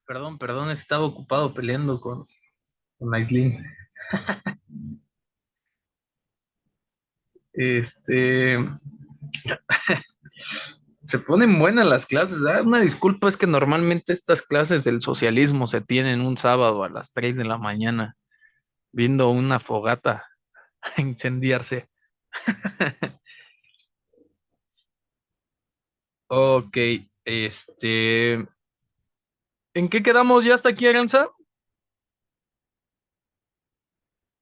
Perdón, estaba ocupado peleando con Aislinn. Este, Se ponen buenas las clases, ¿ah? Una disculpa, es que normalmente estas clases del socialismo se tienen un sábado a las 3 de la mañana, viendo una fogata incendiarse. Ok, ¿en qué quedamos? ¿Ya hasta aquí, Aranza?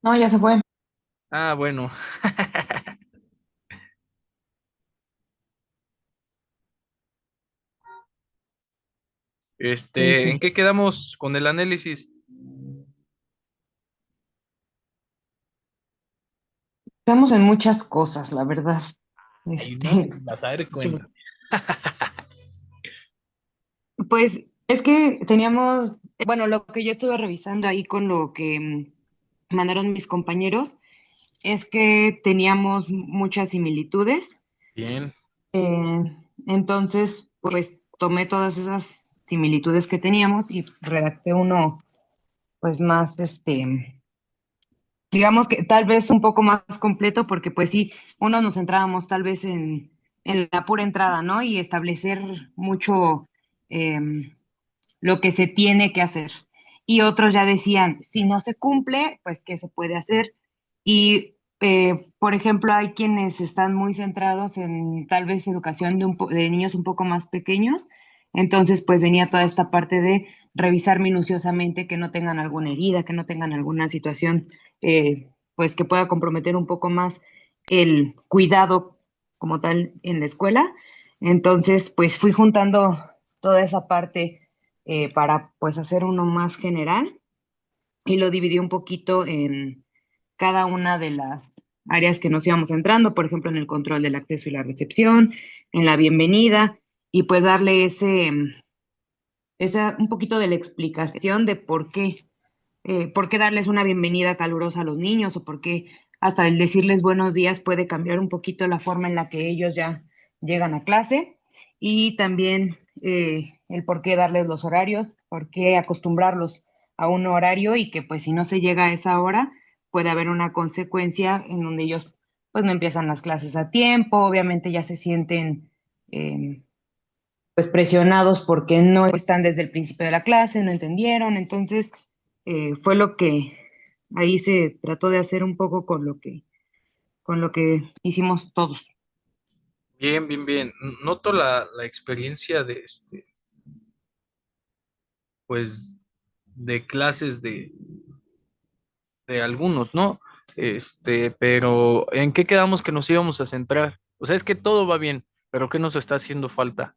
No, ya se fue. Ah, bueno. Sí, ¿En sí. qué quedamos con el análisis? Estamos en muchas cosas, la verdad. Ay, no me Este, digas, a ver, cuéntame. pues es que teníamos, bueno, lo que yo estuve revisando ahí con lo que mandaron mis compañeros es que teníamos muchas similitudes. Bien, Eh, entonces, pues tomé todas esas similitudes que teníamos y redacté uno, pues más, digamos que tal vez un poco más completo, porque pues sí, uno nos centrábamos tal vez en la pura entrada, ¿no? Y establecer mucho lo que se tiene que hacer. Y otros ya decían, si no se cumple, pues qué se puede hacer. Y, por ejemplo, hay quienes están muy centrados en tal vez educación de niños un poco más pequeños. Entonces, pues venía toda esta parte de revisar minuciosamente que no tengan alguna herida, que no tengan alguna situación, pues que pueda comprometer un poco más el cuidado como tal en la escuela. Entonces, pues fui juntando toda esa parte para pues hacer uno más general y lo dividí un poquito en cada una de las áreas que nos íbamos entrando, por ejemplo, en el control del acceso y la recepción, en la bienvenida y pues darle un poquito de la explicación de por qué darles una bienvenida calurosa a los niños o por qué hasta el decirles buenos días puede cambiar un poquito la forma en la que ellos ya llegan a clase y también el por qué darles los horarios, por qué acostumbrarlos a un horario y que pues si no se llega a esa hora puede haber una consecuencia en donde ellos pues no empiezan las clases a tiempo, obviamente ya se sienten eh, pues presionados porque no están desde el principio de la clase, no entendieron, entonces fue lo que ahí se trató de hacer un poco con lo que hicimos todos. bien, bien, bien. Noto la experiencia pues, de clases de algunos, ¿no? Pero ¿en qué quedamos que nos íbamos a centrar? O sea, es que todo va bien, pero ¿qué nos está haciendo falta?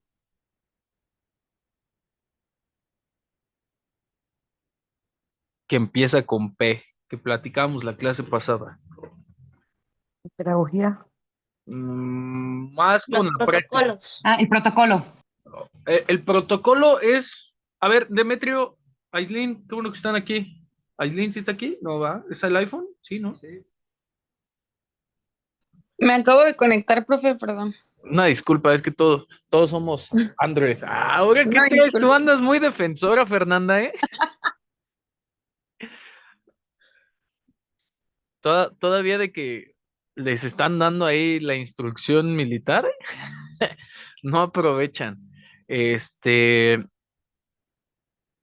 Que empieza con P, que platicábamos la clase pasada. Pedagogía. Más con Los la práctica. protocolos. Ah, el protocolo. El protocolo es, a ver, Demetrio, Aislinn, qué bueno que están aquí. Aislinn, ¿sí está aquí? ¿No va? ¿Es el iPhone? Sí, ¿no? Sí. Me acabo de conectar, profe, perdón. Una disculpa, es que todos somos Android. Ah, ahora, ¿qué No, traes? Tú disculpe. andas muy defensora, Fernanda, ¿eh? Todavía de que les están dando ahí la instrucción militar, no aprovechan. Este,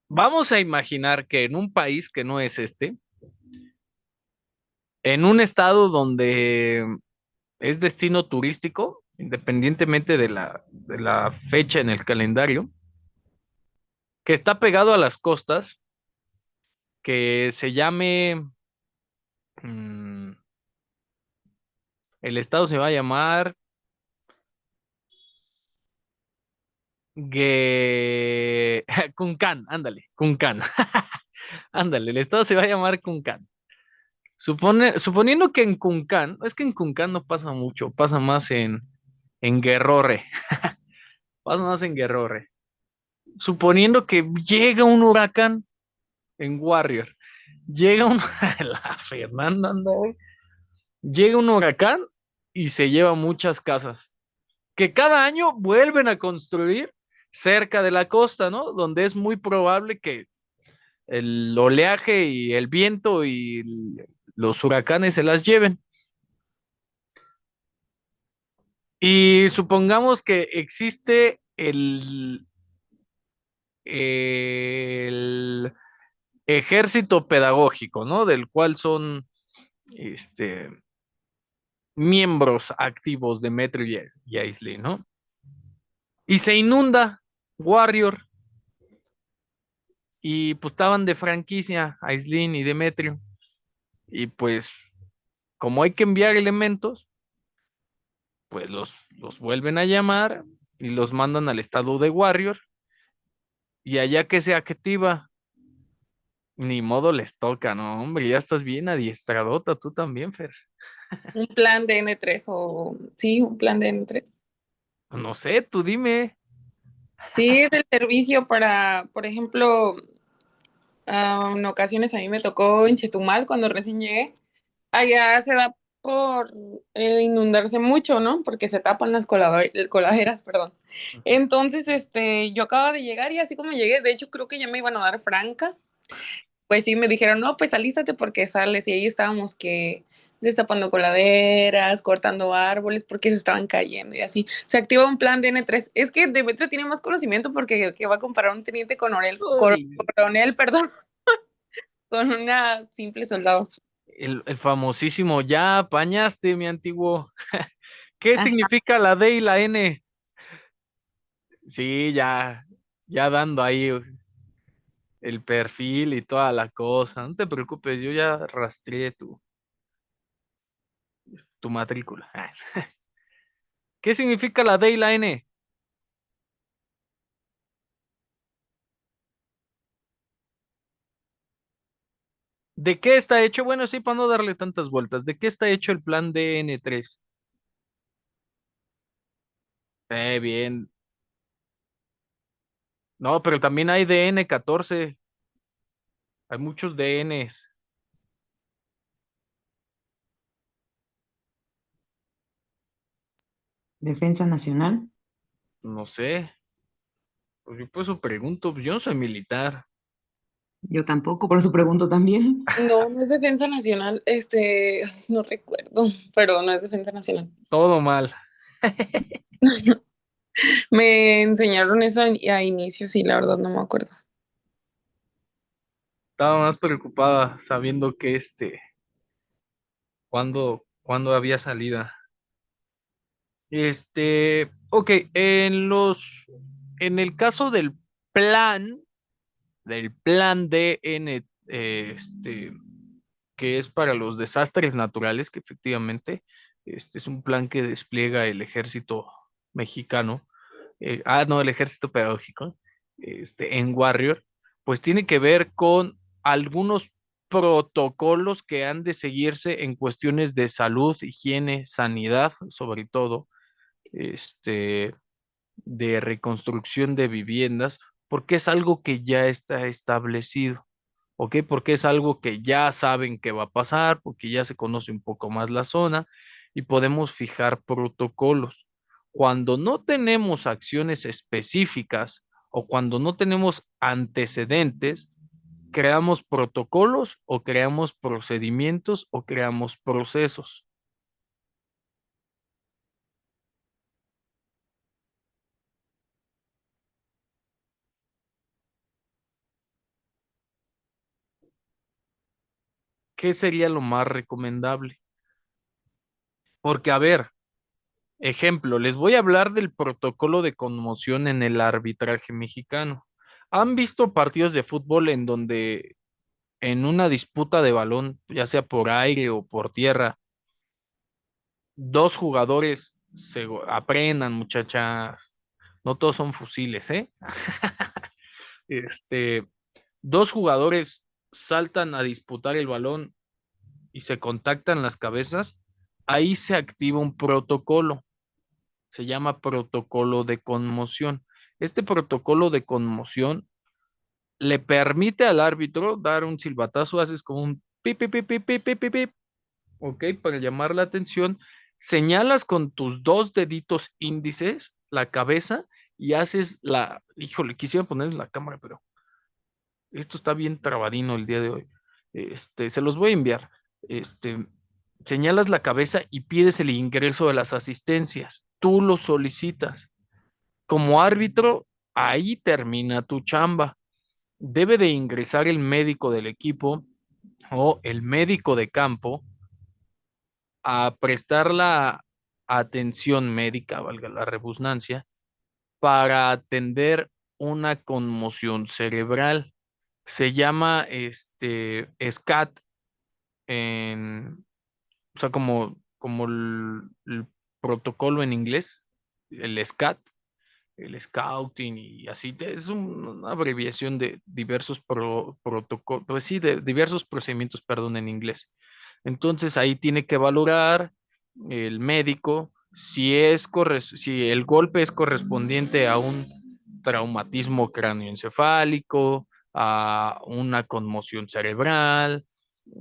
Vamos a imaginar que en un país que no es en un estado donde es destino turístico, independientemente de la fecha en el calendario, que está pegado a las costas, que se llame, mm, el estado se va a llamar Cuncán, ándale, Cuncán. Ándale, el estado se va a llamar Cuncán. Suponiendo que en Cuncán, es que en Cuncán no pasa mucho, pasa más en Guerrore, pasa más en Guerrore. Suponiendo que llega un huracán en Warrior, llega un, la Fernanda anda hoy. Llega un huracán y se lleva muchas casas, que cada año vuelven a construir cerca de la costa, ¿no? Donde es muy probable que el oleaje y el viento y los huracanes se las lleven. Y supongamos que existe el ejército pedagógico, ¿no? Del cual son este, miembros activos de Metro y Aislinn, ¿no? Y se inunda Warrior y pues estaban de franquicia Aislinn y Demetrio. Y pues como hay que enviar elementos, pues los vuelven a llamar y los mandan al estado de Warrior y allá que se activa, ni modo les toca, no, hombre, ya estás bien adiestradota, tú también, Fer. Un plan de N3 o sí, un plan de N3. No sé, tú dime. Sí, es el servicio para, por ejemplo, en ocasiones a mí me tocó en Chetumal cuando recién llegué. Allá se da por inundarse mucho, ¿no? Porque se tapan las coladeras, perdón. Entonces, yo acabo de llegar y así como llegué, de hecho creo que ya me iban a dar franca. Pues sí, me dijeron, no, pues alístate porque sales. Y ahí estábamos que destapando coladeras, cortando árboles porque se estaban cayendo y así. Se activa un plan de N3. Es que Demetrio tiene más conocimiento porque que va a comparar un teniente Uy, coronel, perdón, con una simple soldado. el famosísimo, ya apañaste, mi antiguo. ¿Qué Ajá. significa la D y la N? Sí, ya dando ahí el perfil y toda la cosa. No te preocupes, yo ya rastreé tu matrícula. ¿Qué significa la D y la N? ¿De qué está hecho? Bueno, sí, para no darle tantas vueltas. ¿De qué está hecho el plan DN3? Bien. No, pero también hay DN14. Hay muchos DNs. Defensa Nacional. No sé. Pues yo por eso pregunto, pues yo no soy militar. Yo tampoco, por eso pregunto también. No, no es defensa nacional, ay, no recuerdo, pero no es defensa nacional. Todo mal. Me enseñaron eso a inicios y la verdad no me acuerdo. Estaba más preocupada sabiendo que cuándo había salida. Ok, en el caso del plan DN, que es para los desastres naturales, que efectivamente, este es un plan que despliega el ejército mexicano, no, el ejército pedagógico, en Warrior, pues tiene que ver con algunos protocolos que han de seguirse en cuestiones de salud, higiene, sanidad, sobre todo, este, de reconstrucción de viviendas, porque es algo que ya está establecido. ¿Ok? Porque es algo que ya saben que va a pasar, porque ya se conoce un poco más la zona y podemos fijar protocolos. Cuando no tenemos acciones específicas o cuando no tenemos antecedentes, creamos protocolos o creamos procedimientos o creamos procesos. ¿Qué sería lo más recomendable? Porque, a ver, ejemplo, les voy a hablar del protocolo de conmoción en el arbitraje mexicano. ¿Han visto partidos de fútbol en donde en una disputa de balón, ya sea por aire o por tierra, dos jugadores aprendan, muchachas? No todos son fusiles, ¿eh? Este, dos jugadores saltan a disputar el balón y se contactan las cabezas, ahí se activa un protocolo. Se llama protocolo de conmoción. Este protocolo de conmoción le permite al árbitro dar un silbatazo, haces como un pip, pip, pip, pip, pip, pip, pip, ok, para llamar la atención, señalas con tus dos deditos índices la cabeza y haces híjole, quisiera ponerles la cámara, pero esto está bien trabadino el día de hoy. Se los voy a enviar. Este, señalas la cabeza y pides el ingreso de las asistencias. Tú lo solicitas. Como árbitro, ahí termina tu chamba. Debe de ingresar el médico del equipo o el médico de campo a prestar la atención médica, valga la redundancia, para atender una conmoción cerebral. Se llama SCAT, en, o sea, como el protocolo en inglés, el SCAT, el Scouting y así, es una abreviación de diversos protocolos, pues sí, de diversos procedimientos, perdón, en inglés. Entonces ahí tiene que valorar el médico si el golpe es correspondiente a un traumatismo cráneoencefálico, a una conmoción cerebral,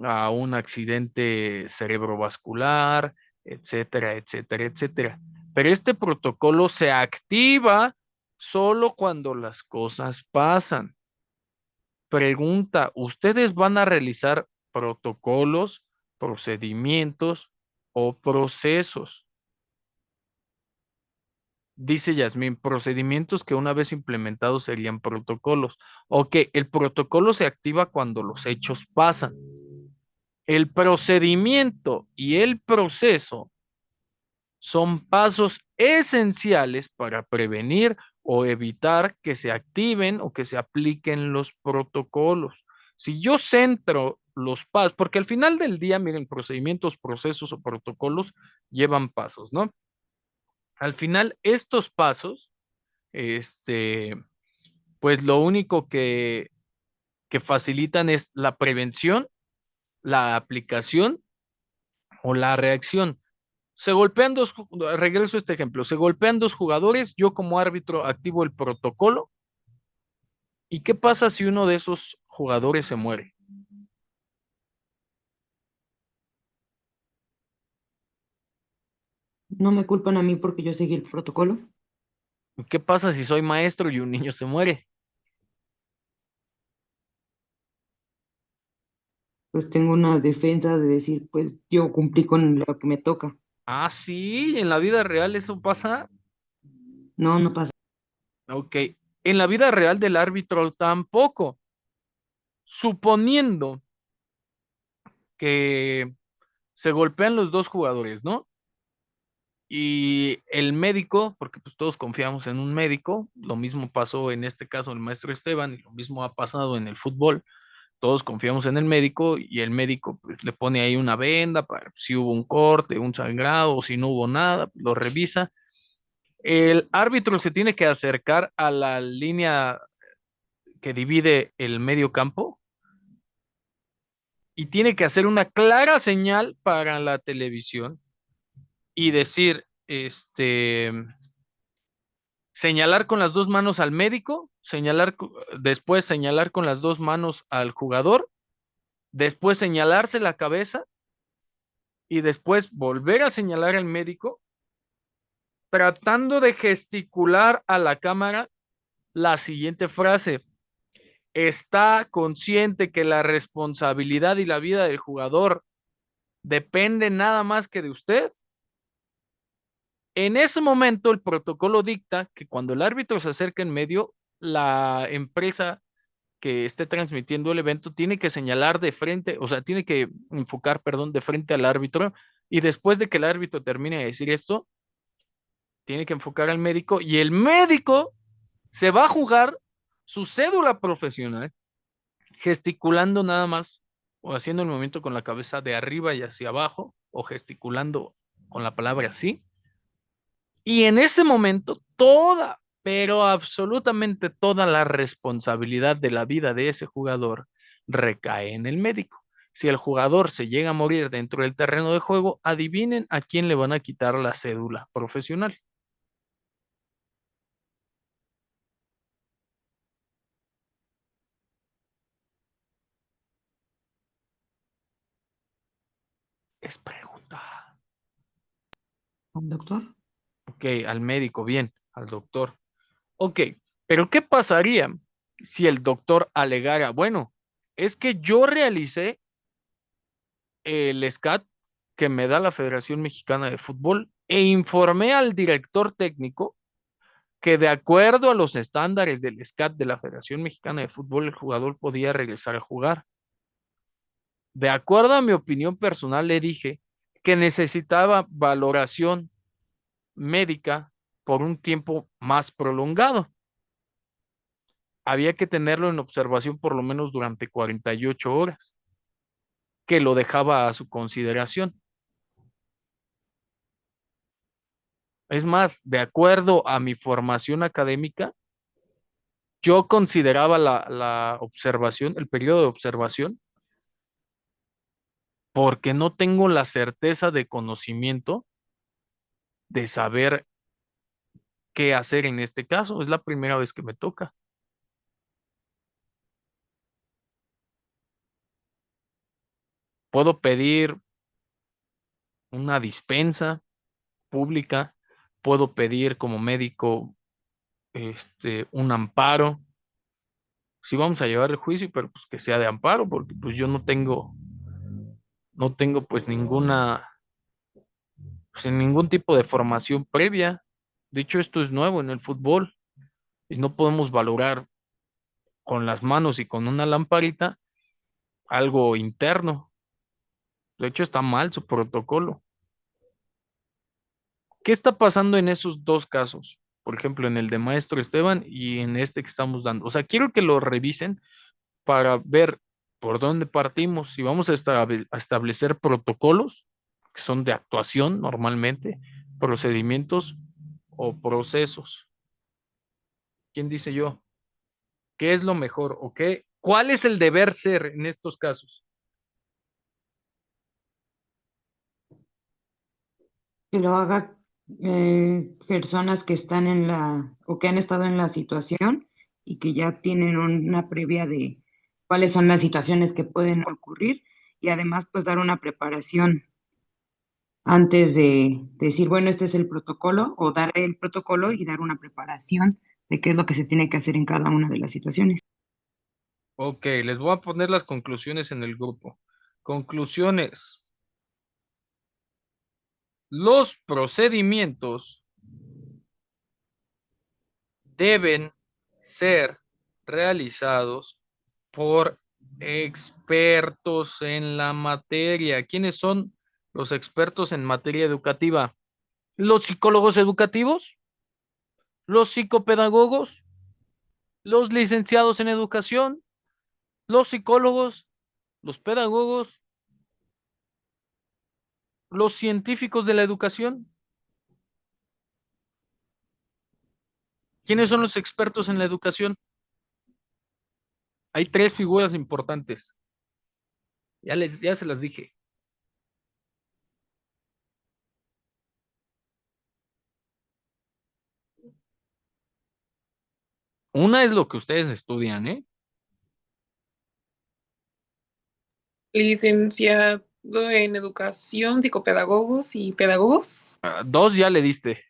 a un accidente cerebrovascular, etcétera, etcétera, etcétera. Pero este protocolo se activa solo cuando las cosas pasan. Pregunta, ¿ustedes van a realizar protocolos, procedimientos o procesos? Dice Yasmín, procedimientos que una vez implementados serían protocolos. Ok, el protocolo se activa cuando los hechos pasan. El procedimiento y el proceso son pasos esenciales para prevenir o evitar que se activen o que se apliquen los protocolos. Si yo centro los pasos, porque al final del día, miren, procedimientos, procesos o protocolos llevan pasos, ¿no? Al final, estos pasos, este, pues lo único que facilitan es la prevención, la aplicación o la reacción. Se golpean regreso a este ejemplo, se golpean dos jugadores, yo como árbitro activo el protocolo. ¿Y qué pasa si uno de esos jugadores se muere? No me culpan a mí porque yo seguí el protocolo. ¿Qué pasa si soy maestro y un niño se muere? Pues tengo una defensa de decir, pues yo cumplí con lo que me toca. Ah, sí, en la vida real eso pasa. No, no pasa. Ok, en la vida real del árbitro tampoco. Suponiendo que se golpean los dos jugadores, ¿no? Y el médico, porque pues todos confiamos en un médico, lo mismo pasó en este caso el maestro Esteban y lo mismo ha pasado en el fútbol, todos confiamos en el médico y el médico pues le pone ahí una venda para si hubo un corte, un sangrado o si no hubo nada, pues, lo revisa. El árbitro se tiene que acercar a la línea que divide el medio campo y tiene que hacer una clara señal para la televisión y decir, señalar con las dos manos al médico, después señalar con las dos manos al jugador, después señalarse la cabeza y después volver a señalar al médico, tratando de gesticular a la cámara la siguiente frase. ¿Está consciente que la responsabilidad y la vida del jugador depende nada más que de usted? En ese momento el protocolo dicta que cuando el árbitro se acerca en medio, la empresa que esté transmitiendo el evento tiene que señalar de frente, o sea, tiene que enfocar, perdón, de frente al árbitro y después de que el árbitro termine de decir esto, tiene que enfocar al médico y el médico se va a jugar su cédula profesional gesticulando nada más o haciendo el movimiento con la cabeza de arriba y hacia abajo o gesticulando con la palabra así. Y en ese momento toda, pero absolutamente toda la responsabilidad de la vida de ese jugador recae en el médico. Si el jugador se llega a morir dentro del terreno de juego, adivinen a quién le van a quitar la cédula profesional. Es pregunta. ¿Doctor? Ok, al médico, bien, al doctor. Ok, pero ¿qué pasaría si el doctor alegara, bueno, es que yo realicé el SCAT que me da la Federación Mexicana de Fútbol e informé al director técnico que de acuerdo a los estándares del SCAT de la Federación Mexicana de Fútbol, el jugador podía regresar a jugar? De acuerdo a mi opinión personal, le dije que necesitaba valoración médica por un tiempo más prolongado. Había que tenerlo en observación por lo menos durante 48 horas, que lo dejaba a su consideración. Es más, de acuerdo a mi formación académica, yo consideraba la observación, el periodo de observación, porque no tengo la certeza de conocimiento de saber qué hacer en este caso. Es la primera vez que me toca. Puedo pedir una dispensa pública, puedo pedir como médico un amparo. Sí vamos a llevar el juicio, pero pues que sea de amparo, porque pues yo no tengo pues pues, ningún tipo de formación previa. De hecho, esto es nuevo en el fútbol y no podemos valorar con las manos y con una lamparita algo interno. De hecho, está mal su protocolo. ¿Qué está pasando en esos dos casos? Por ejemplo, en el de Maestro Esteban y en este que estamos dando. O sea, quiero que lo revisen para ver por dónde partimos, si vamos a establecer protocolos que son de actuación normalmente, procedimientos o procesos. ¿Quién dice yo? ¿Qué es lo mejor o qué? ¿Cuál es el deber ser en estos casos? Que lo haga personas que están en la o que han estado en la situación y que ya tienen una previa de cuáles son las situaciones que pueden ocurrir y además pues dar una preparación antes de decir, bueno, este es el protocolo o dar el protocolo y dar una preparación de qué es lo que se tiene que hacer en cada una de las situaciones. Ok, les voy a poner las conclusiones en el grupo. Conclusiones. Los procedimientos deben ser realizados por expertos en la materia. ¿Quiénes son los expertos en materia educativa? Los psicólogos educativos, los psicopedagogos, los licenciados en educación, los psicólogos, los pedagogos, los científicos de la educación. ¿Quiénes son los expertos en la educación? Hay tres figuras importantes. Ya se las dije. Una es lo que ustedes estudian, ¿eh? Licenciado en educación, psicopedagogos y pedagogos. Dos ya le diste.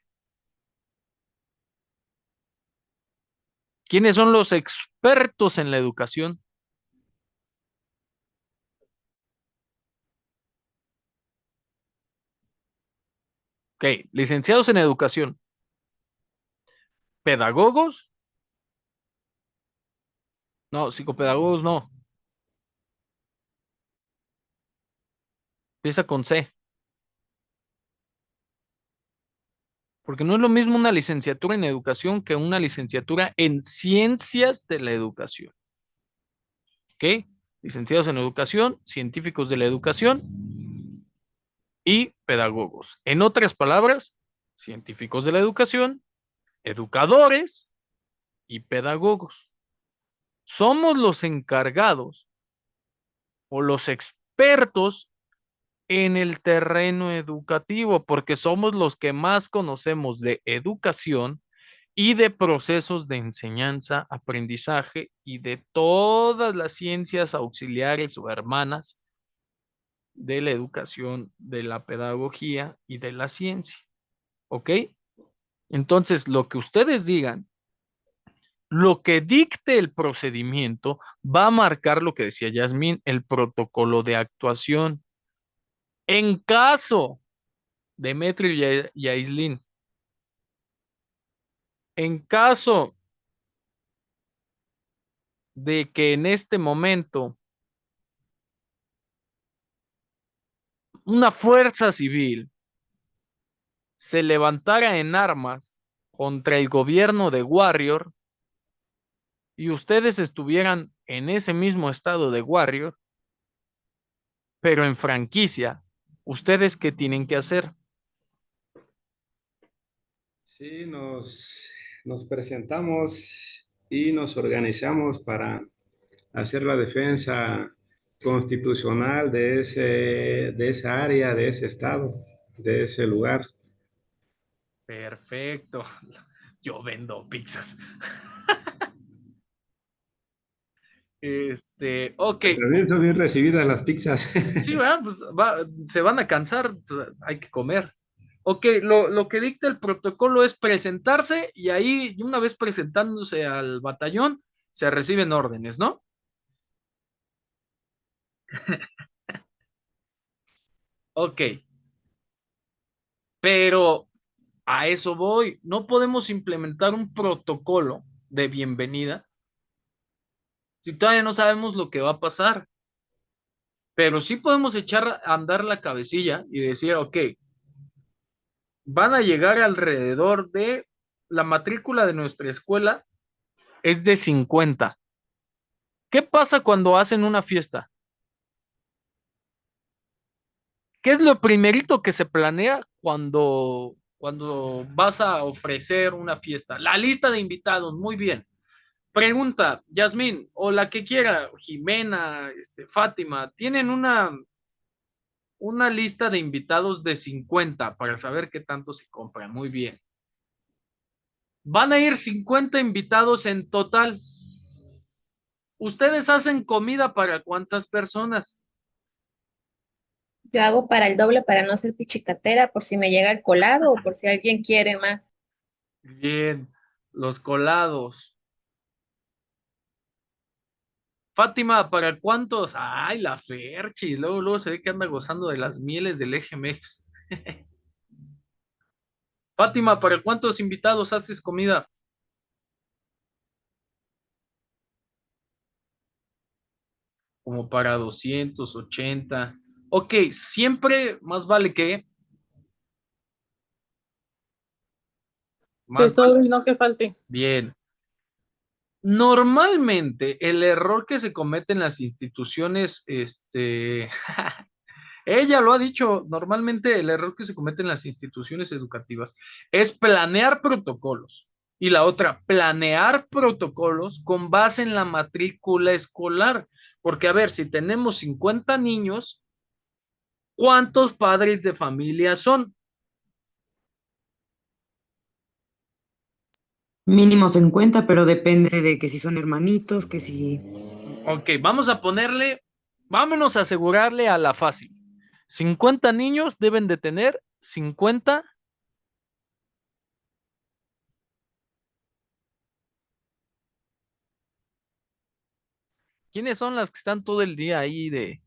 ¿Quiénes son los expertos en la educación? Ok, licenciados en educación. ¿Pedagogos? No, psicopedagogos no. Empieza con C. Porque no es lo mismo una licenciatura en educación que una licenciatura en ciencias de la educación. ¿Ok? Licenciados en educación, científicos de la educación y pedagogos. En otras palabras, científicos de la educación, educadores y pedagogos. Somos los encargados o los expertos en el terreno educativo, porque somos los que más conocemos de educación y de procesos de enseñanza, aprendizaje y de todas las ciencias auxiliares o hermanas de la educación, de la pedagogía y de la ciencia. ¿Ok? Entonces, lo que ustedes digan Lo que dicte el procedimiento va a marcar lo que decía Yasmín, el protocolo de actuación. En caso, Demetrio y Aislinn, en caso de que en este momento una fuerza civil se levantara en armas contra el gobierno de Warrior y ustedes estuvieran en ese mismo estado de Warrior, pero en franquicia, ¿ustedes qué tienen que hacer? Sí, nos presentamos y nos organizamos para hacer la defensa constitucional de esa área, de ese estado, de ese lugar. Perfecto. Yo vendo pizzas. Ok. Pues también son bien recibidas las pizzas. Sí, ¿verdad? Pues se van a cansar, pues, hay que comer. Ok, lo que dicta el protocolo es presentarse y ahí, una vez presentándose al batallón, se reciben órdenes, ¿no? Ok, pero a eso voy. No podemos implementar un protocolo de bienvenida si todavía no sabemos lo que va a pasar. Pero sí podemos echar a andar la cabecilla y decir, ok, van a llegar alrededor de la matrícula de nuestra escuela es de 50. ¿Qué pasa cuando hacen una fiesta? ¿Qué es lo primerito que se planea cuando vas a ofrecer una fiesta? La lista de invitados, muy bien. Pregunta, Yasmín, o la que quiera, Jimena, Fátima, ¿tienen una lista de invitados de 50 para saber qué tanto se compra? Muy bien. Van a ir 50 invitados en total. ¿Ustedes hacen comida para cuántas personas? Yo hago para el doble para no ser pichicatera, por si me llega el colado o por si alguien quiere más. Bien, los colados. Fátima, ¿para cuántos? Ay, la Ferchi. Luego se ve que anda gozando de las mieles del Eje-Mex. Fátima, ¿para cuántos invitados haces comida? Como para 280. Ok, siempre más vale que, Que más vale. sobre y no que falte. Bien. Normalmente el error que se comete en las instituciones, ella lo ha dicho, normalmente el error que se comete en las instituciones educativas es planear protocolos. Y la otra, planear protocolos con base en la matrícula escolar. Porque, a ver, si tenemos 50 niños, ¿cuántos padres de familia son? Mínimo 50, pero depende de que si son hermanitos, que si... Ok, vamos a ponerle, vámonos a asegurarle a la fácil. 50 niños deben de tener 50. ¿Quiénes son las que están todo el día ahí de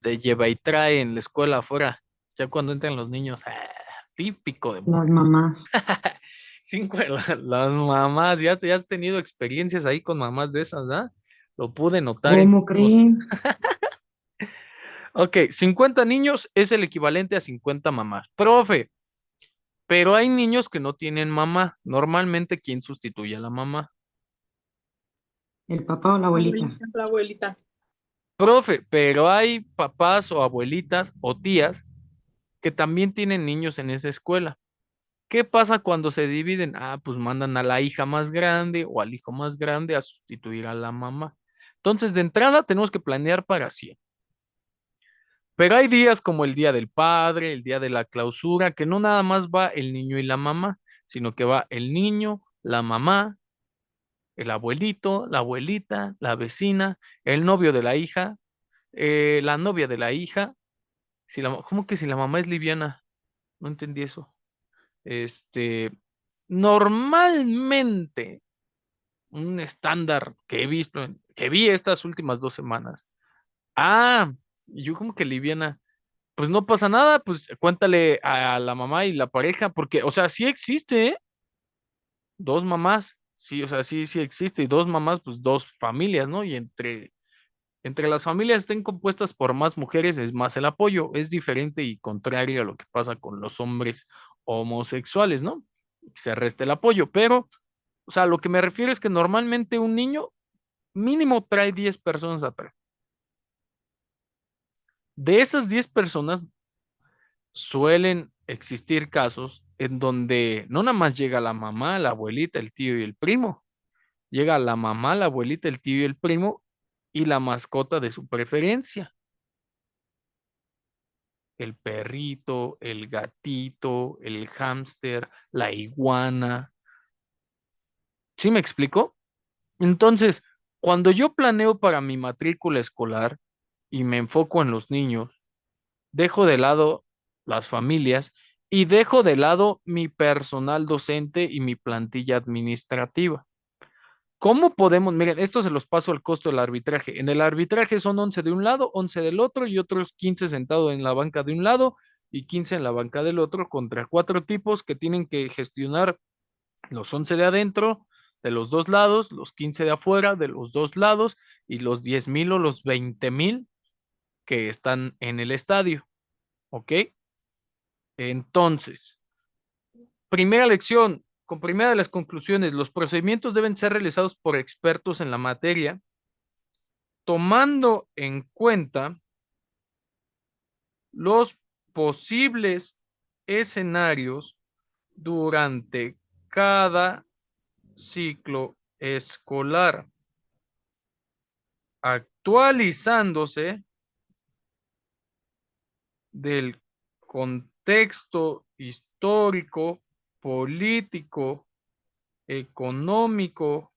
lleva y trae en la escuela afuera? Ya cuando entran los niños, típico de Las mujer. mamás. Cinco, las mamás, ya has tenido experiencias ahí con mamás de esas, ¿verdad? Lo pude notar en ¿Cómo creen? Ok, 50 niños es el equivalente a 50 mamás. Profe, pero hay niños que no tienen mamá. Normalmente, ¿quién sustituye a la mamá? ¿El papá o la abuelita? La abuelita. Profe, pero hay papás o abuelitas o tías que también tienen niños en esa escuela. ¿Qué pasa cuando se dividen? Ah, pues mandan a la hija más grande o al hijo más grande a sustituir a la mamá. Entonces, de entrada, tenemos que planear para 100. Pero hay días como el día del padre, el día de la clausura, que no nada más va el niño y la mamá, sino que va el niño, la mamá, el abuelito, la abuelita, la vecina, el novio de la hija, la novia de la hija. ¿Cómo que si la mamá es liviana? No entendí eso. Este, normalmente, un estándar que he visto, que vi estas últimas 2 semanas. Ah, y yo como que liviana, pues no pasa nada, pues cuéntale a la mamá y la pareja, porque, o sea, sí existe, ¿eh? 2 mamás, sí, o sea, sí, sí existe, y 2 mamás, pues 2 familias, ¿no? Y entre las familias estén compuestas por más mujeres es más el apoyo, es diferente y contrario a lo que pasa con los hombres homosexuales, ¿no? Se resta el apoyo, pero, o sea, lo que me refiero es que normalmente un niño mínimo trae 10 personas atrás. De esas 10 personas suelen existir casos en donde no nada más llega la mamá, la abuelita, el tío y el primo, llega la mamá, la abuelita, el tío y el primo y la mascota de su preferencia. El perrito, el gatito, el hámster, la iguana. ¿Sí me explico? Entonces, cuando yo planeo para mi matrícula escolar y me enfoco en los niños, dejo de lado las familias y dejo de lado mi personal docente y mi plantilla administrativa. ¿Cómo podemos? Miren, esto se los paso al costo del arbitraje. En el arbitraje son 11 de un lado, 11 del otro y otros 15 sentados en la banca de un lado y 15 en la banca del otro contra 4 tipos que tienen que gestionar los 11 de adentro de los 2 lados, los 15 de afuera de los 2 lados y los 10,000 o los 20,000 que están en el estadio. ¿Ok? Entonces, primera lección, con primera de las conclusiones, los procedimientos deben ser realizados por expertos en la materia tomando en cuenta los posibles escenarios durante cada ciclo escolar, actualizándose del contexto histórico, político, económico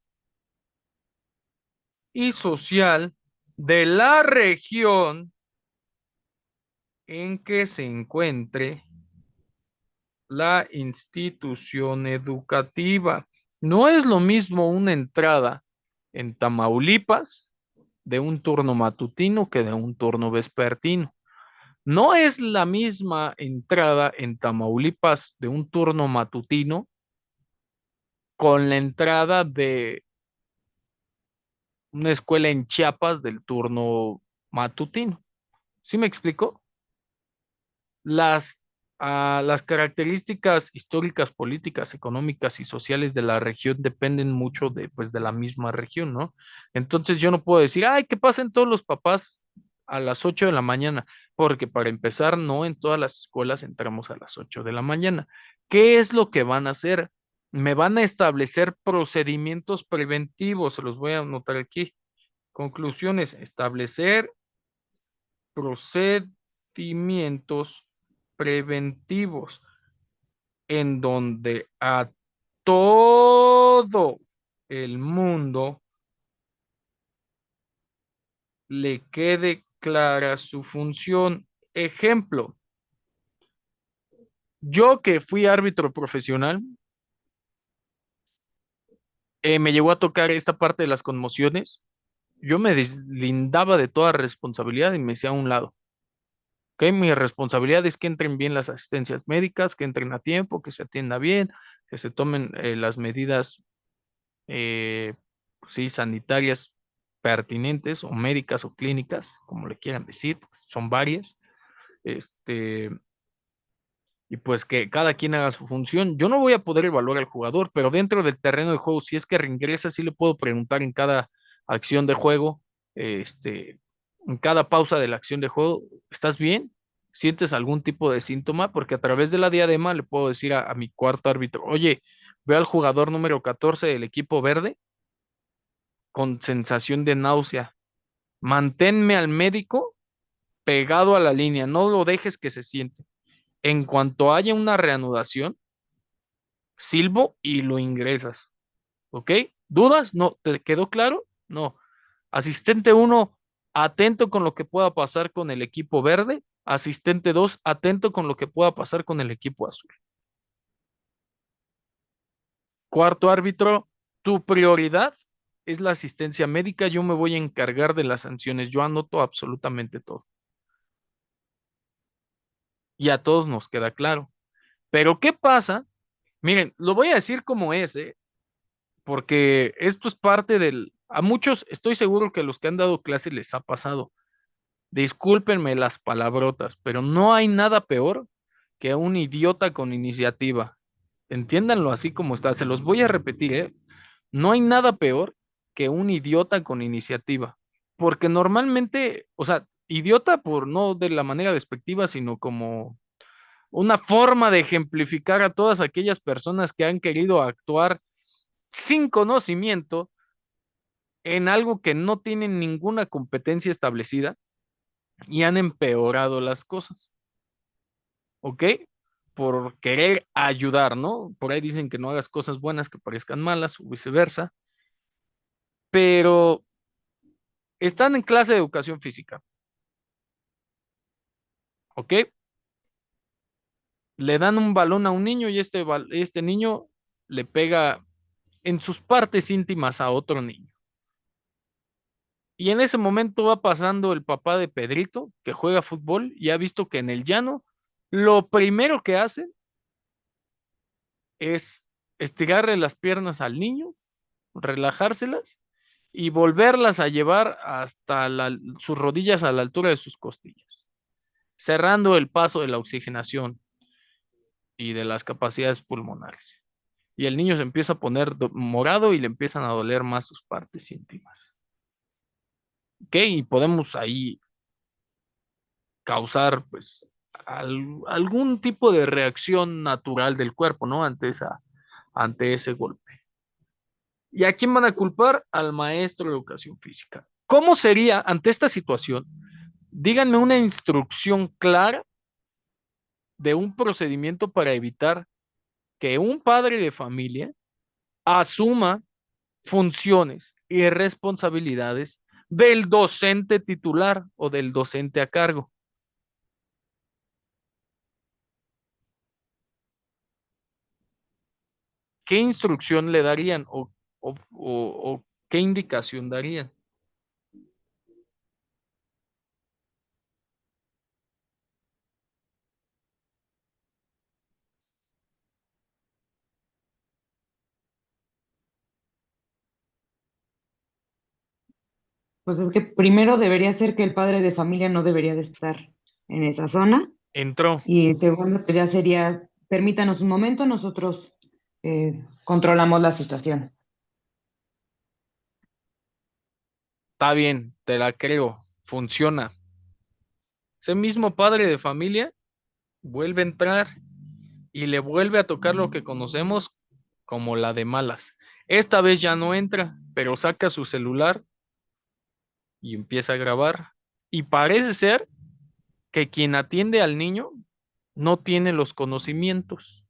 y social de la región en que se encuentre la institución educativa. No es lo mismo una entrada en Tamaulipas de un turno matutino que de un turno vespertino. No es la misma entrada en Tamaulipas de un turno matutino con la entrada de una escuela en Chiapas del turno matutino. ¿Sí me explico? Las, las características históricas, políticas, económicas y sociales de la región dependen mucho de, pues, de la misma región, ¿no? Entonces yo no puedo decir, ay, que pasen todos los papás a las 8 de la mañana, porque para empezar, no en todas las escuelas entramos a las 8 de la mañana. ¿Qué es lo que van a hacer? Me van a establecer procedimientos preventivos, se los voy a anotar aquí. Conclusiones, establecer procedimientos preventivos en donde a todo el mundo le quede clara su función. Ejemplo, yo que fui árbitro profesional, me llegó a tocar esta parte de las conmociones. Yo me deslindaba de toda responsabilidad y me hacía a un lado. ¿Ok? Mi responsabilidad es que entren bien las asistencias médicas, que entren a tiempo, que se atienda bien, que se tomen las medidas, pues sí, sanitarias pertinentes o médicas o clínicas, como le quieran decir, pues son varias. Este, y pues que cada quien haga su función. Yo no voy a poder evaluar al jugador, pero dentro del terreno de juego, si es que reingresa, sí le puedo preguntar en cada acción de juego, en cada pausa de la acción de juego, ¿estás bien? ¿Sientes algún tipo de síntoma? Porque a través de la diadema le puedo decir a mi cuarto árbitro, oye, ve al jugador número 14 del equipo verde con sensación de náusea. Manténme al médico pegado a la línea, no lo dejes que se siente. En cuanto haya una reanudación, silbo y lo ingresas. ¿Ok? ¿Dudas? No. ¿Te quedó claro? No. Asistente 1, atento con lo que pueda pasar con el equipo verde. Asistente 2, atento con lo que pueda pasar con el equipo azul. Cuarto árbitro, Tu prioridad es la asistencia médica, yo me voy a encargar de las sanciones, yo anoto absolutamente todo. Y a todos nos queda claro. Pero ¿qué pasa? Miren, lo voy a decir como es, ¿eh? Porque esto es parte del... A muchos, estoy seguro que a los que han dado clases les ha pasado. Discúlpenme las palabrotas, pero no hay nada peor que un idiota con iniciativa. Entiéndanlo así como está. Se los voy a repetir, ¿eh? No hay nada peor que un idiota con iniciativa. Porque normalmente, o sea, idiota por no de la manera despectiva, sino como una forma de ejemplificar a todas aquellas personas que han querido actuar sin conocimiento en algo que no tienen ninguna competencia establecida y han empeorado las cosas, ¿ok? Por querer ayudar, ¿no? Por ahí dicen que no hagas cosas buenas que parezcan malas o viceversa, pero están en clase de educación física, ¿ok? Le dan un balón a un niño y este niño le pega en sus partes íntimas a otro niño. Y en ese momento va pasando el papá de Pedrito, que juega fútbol y ha visto que en el llano lo primero que hace es estirarle las piernas al niño, relajárselas y volverlas a llevar hasta sus rodillas a la altura de sus costillas, cerrando el paso de la oxigenación y de las capacidades pulmonares. Y el niño se empieza a poner morado y le empiezan a doler más sus partes íntimas. ¿Ok? Y podemos ahí causar, pues, algún tipo de reacción natural del cuerpo, ¿no? Ante ese golpe. ¿Y a quién van a culpar? Al maestro de educación física. ¿Cómo sería ante esta situación? Díganme una instrucción clara de un procedimiento para evitar que un padre de familia asuma funciones y responsabilidades del docente titular o del docente a cargo. ¿Qué instrucción le darían o qué indicación darían? Pues es que primero debería ser que el padre de familia no debería de estar en esa zona. Entró. Y segundo, pues ya sería, permítanos un momento, nosotros controlamos la situación. Está bien, te la creo, funciona. Ese mismo padre de familia vuelve a entrar y le vuelve a tocar lo que conocemos como la de malas. Esta vez ya no entra, pero saca su celular y empieza a grabar. Y parece ser que quien atiende al niño no tiene los conocimientos.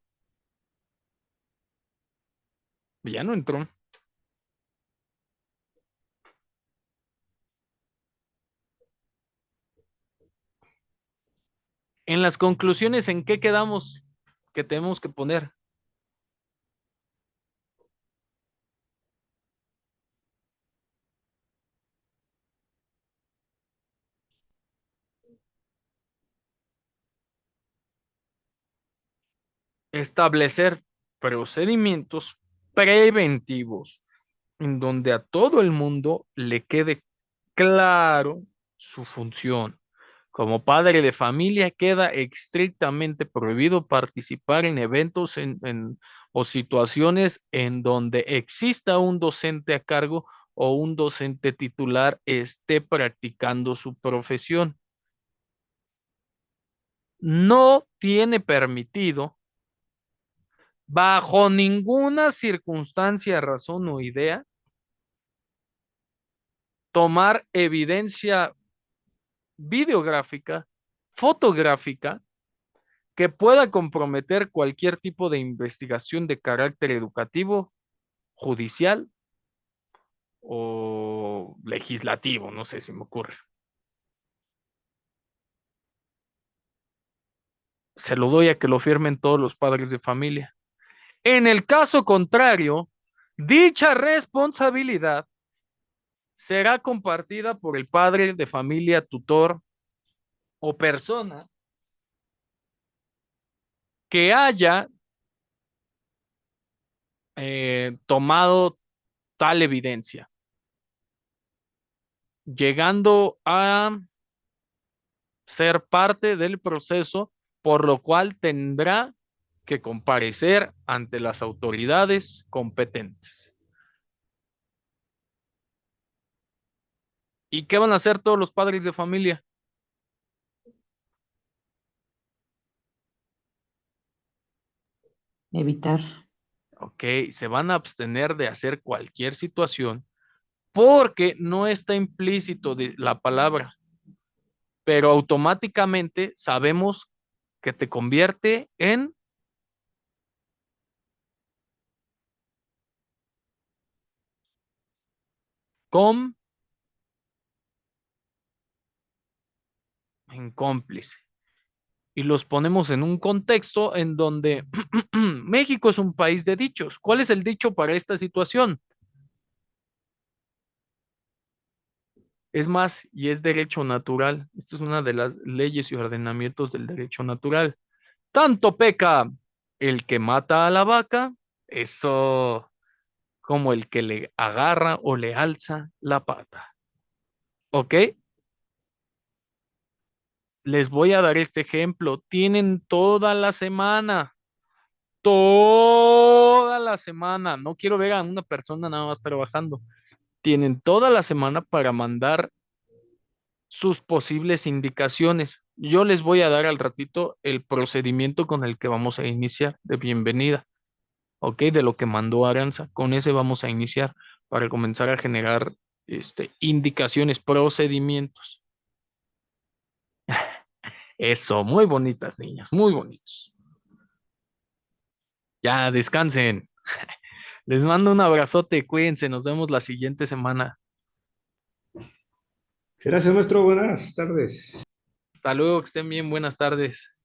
Ya no entró. En las conclusiones, ¿en qué quedamos que tenemos que poner? Establecer procedimientos preventivos en donde a todo el mundo le quede claro su función. Como padre de familia queda estrictamente prohibido participar en eventos o situaciones en donde exista un docente a cargo o un docente titular esté practicando su profesión. No tiene permitido, bajo ninguna circunstancia, razón o idea, tomar evidencia videográfica, fotográfica, que pueda comprometer cualquier tipo de investigación de carácter educativo, judicial o legislativo, no sé si me ocurre. Se lo doy a que lo firmen todos los padres de familia. En el caso contrario, Dicha responsabilidad será compartida por el padre de familia, tutor o persona que haya tomado tal evidencia, llegando a ser parte del proceso, por lo cual tendrá que comparecer ante las autoridades competentes. ¿Y qué van a hacer todos los padres de familia? Evitar. Ok, se van a abstener de hacer cualquier situación porque no está implícito de la palabra, pero automáticamente sabemos que te convierte en com, en cómplice. Y los ponemos en un contexto en donde México es un país de dichos. ¿Cuál es el dicho para esta situación? Es más, y es derecho natural. Esta es una de las leyes y ordenamientos del derecho natural. Tanto peca el que mata a la vaca, eso, como el que le agarra o le alza la pata. ¿Ok? Les voy a dar este ejemplo. Tienen toda la semana. No quiero ver a una persona nada más trabajando. Tienen toda la semana para mandar sus posibles indicaciones. Yo les voy a dar al ratito el procedimiento con el que vamos a iniciar de bienvenida, ¿ok? De lo que mandó Aranza. Con ese vamos a iniciar para comenzar a generar indicaciones, procedimientos. Eso, muy bonitas niñas, muy bonitos. Ya, descansen. Les mando un abrazote, cuídense, nos vemos la siguiente semana. Gracias, maestro. Buenas tardes. Hasta luego, que estén bien, buenas tardes.